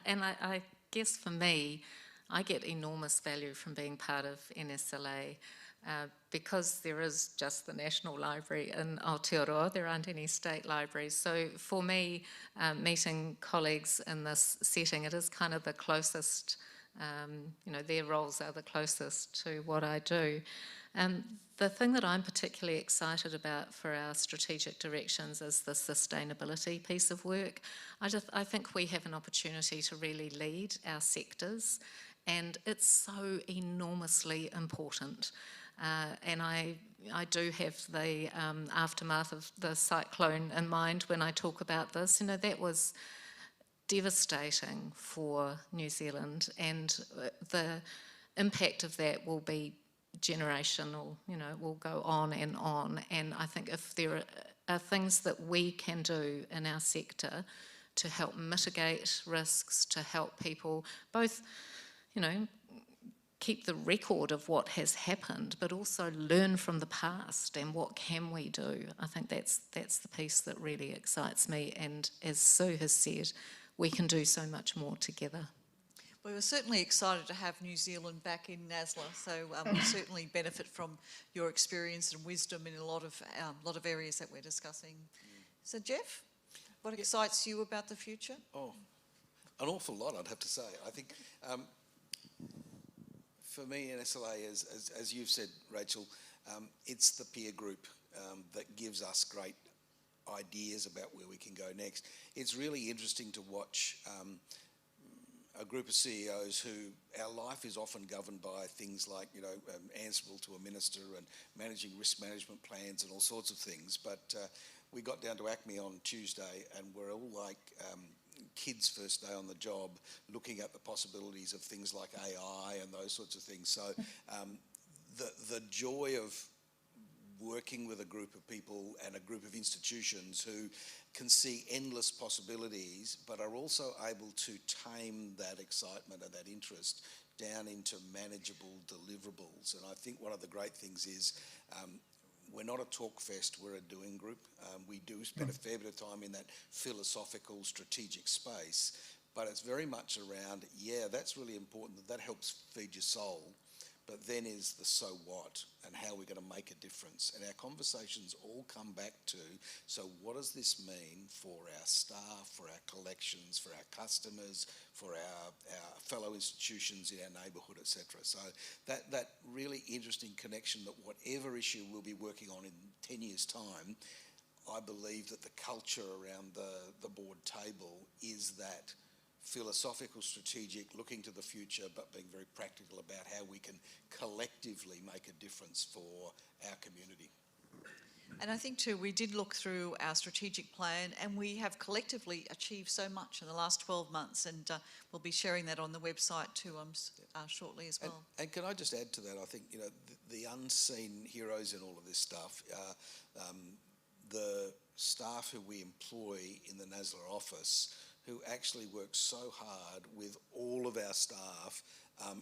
And I guess for me, I get enormous value from being part of NSLA because there is just the National Library in Aotearoa. There aren't any state libraries. So for me, meeting colleagues in this setting, it is kind of the closest, their roles are the closest to what I do. The thing that I'm particularly excited about for our strategic directions is the sustainability piece of work. I think we have an opportunity to really lead our sectors, and it's so enormously important. And I do have the aftermath of the cyclone in mind when I talk about this. That was devastating for New Zealand, and the impact of that will be generational, will go on. And I think if there are things that we can do in our sector to help mitigate risks, to help people both, keep the record of what has happened, but also learn from the past and what can we do. I think that's the piece that really excites me, and as Sue has said, we can do so much more together. We were certainly excited to have New Zealand back in NSLA, so we certainly benefit from your experience and wisdom in a lot of areas that we're discussing. So Geoff, what excites you about the future? Oh, an awful lot, I'd have to say. I think for me, NSLA, as you've said, Rachel, it's the peer group that gives us great ideas about where we can go next. It's really interesting to watch a group of CEOs who our life is often governed by things like, answerable to a minister and managing risk management plans and all sorts of things. But we got down to ACME on Tuesday, and we're all like kids first day on the job, looking at the possibilities of things like AI and those sorts of things. So the joy of working with a group of people and a group of institutions who can see endless possibilities, but are also able to tame that excitement and that interest down into manageable deliverables. And I think one of the great things is we're not a talk fest, we're a doing group. We do spend a fair bit of time in that philosophical, strategic space, but it's very much around, that's really important, that helps feed your soul. But then is the so what and how we're going to make a difference. And our conversations all come back to, so what does this mean for our staff, for our collections, for our customers, for our fellow institutions in our neighbourhood, etc. So that really interesting connection that whatever issue we'll be working on in 10 years' time, I believe that the culture around the board table is that philosophical, strategic, looking to the future, but being very practical about how we can collectively make a difference for our community. And I think too, we did look through our strategic plan, and we have collectively achieved so much in the last 12 months, and we'll be sharing that on the website too shortly as well. And can I just add to that, I think, the unseen heroes in all of this stuff, the staff who we employ in the NSLA office, who actually work so hard with all of our staff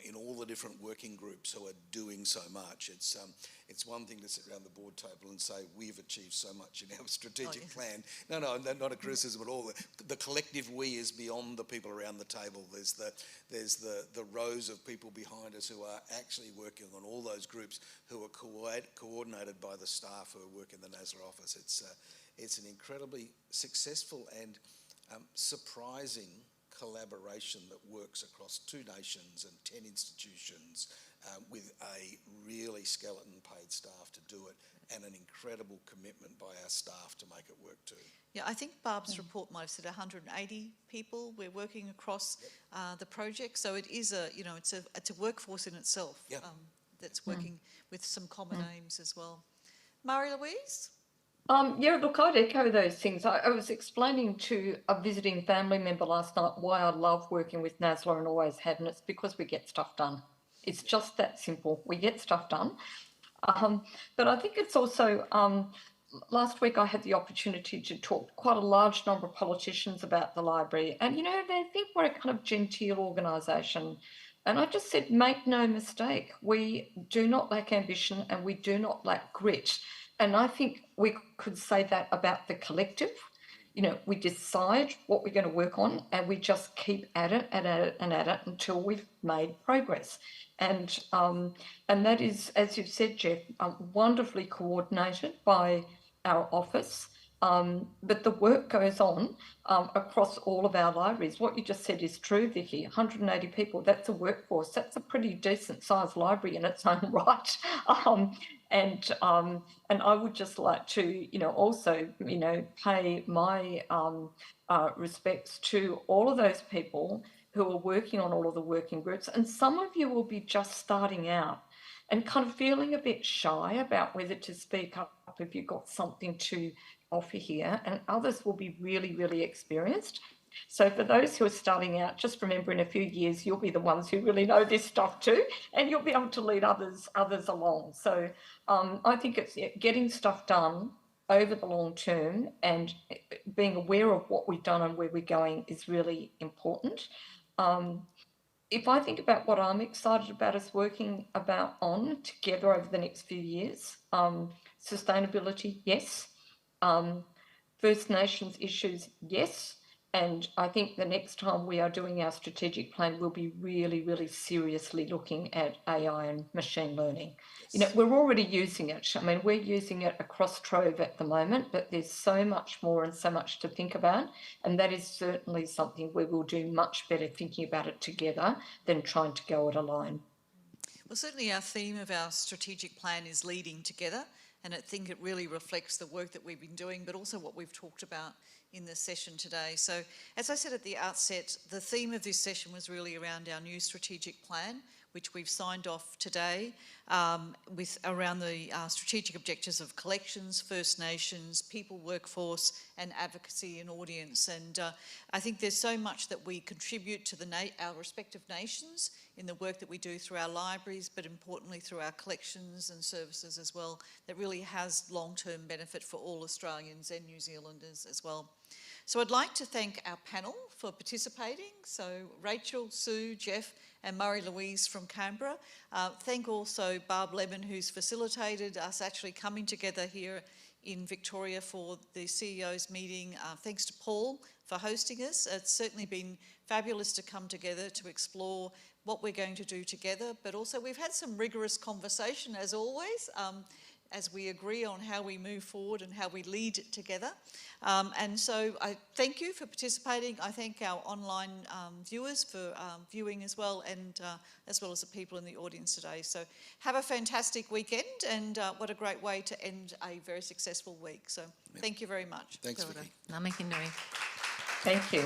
in all the different working groups who are doing so much. It's one thing to sit around the board table and say, we've achieved so much in our strategic plan. No, not a criticism at all. The collective we is beyond the people around the table. There's the rows of people behind us who are actually working on all those groups who are coordinated by the staff who work in the NSLA office. It's an incredibly successful and surprising collaboration that works across 2 nations and 10 institutions with a really skeleton paid staff to do it, and an incredible commitment by our staff to make it work too. Yeah, I think Barb's report might have said 180 people we're working across the project. So it is it's a workforce in itself that's working with some common aims as well. Marie-Louise? Yeah, look, I'd echo those things. I was explaining to a visiting family member last night why I love working with NSLA and always have, and it's because we get stuff done. It's just that simple. We get stuff done. But I think it's also, last week I had the opportunity to talk to quite a large number of politicians about the library, and, they think we're a kind of genteel organisation. And I just said, make no mistake, we do not lack ambition and we do not lack grit. And I think we could say that about the collective. We decide what we're going to work on and we just keep at it and at it and at it until we've made progress. And that is, as you've said, Geoff, wonderfully coordinated by our office. But the work goes on across all of our libraries. What you just said is true, Vicki. 180 people, that's a workforce. That's a pretty decent sized library in its own right. And I would just like to, also, pay my respects to all of those people who are working on all of the working groups. And some of you will be just starting out and kind of feeling a bit shy about whether to speak up if you've got something to offer here, and others will be really, really experienced. So for those who are starting out, just remember in a few years, you'll be the ones who really know this stuff too, and you'll be able to lead others along. So I think it's getting stuff done over the long term and being aware of what we've done and where we're going is really important. If I think about what I'm excited about us working on together over the next few years, sustainability, yes. First Nations issues, yes. And I think the next time we are doing our strategic plan, we'll be really, really seriously looking at AI and machine learning. Yes. We're already using it. I mean, we're using it across Trove at the moment, but there's so much more and so much to think about. And that is certainly something we will do much better thinking about it together than trying to go it alone. Well, certainly our theme of our strategic plan is leading together. And I think it really reflects the work that we've been doing, but also what we've talked about in the session today. So, as I said at the outset, the theme of this session was really around our new strategic plan, which we've signed off today, with around the strategic objectives of collections, First Nations, people, workforce, and advocacy and audience. And I think there's so much that we contribute to our respective nations in the work that we do through our libraries, but importantly through our collections and services as well, that really has long-term benefit for all Australians and New Zealanders as well. So I'd like to thank our panel for participating. So Rachel, Sue, Geoff, and Marie-Louise from Canberra. Thank also Barb Lemon, who's facilitated us actually coming together here in Victoria for the CEO's meeting. Thanks to Paul for hosting us. It's certainly been fabulous to come together to explore what we're going to do together, but also we've had some rigorous conversation as always, as we agree on how we move forward and how we lead together. And so I thank you for participating. I thank our online viewers for viewing as well, and as well as the people in the audience today. So have a fantastic weekend, and what a great way to end a very successful week. So thank you very much. Thanks, Vicki. Ngā mihi nui. Thank you.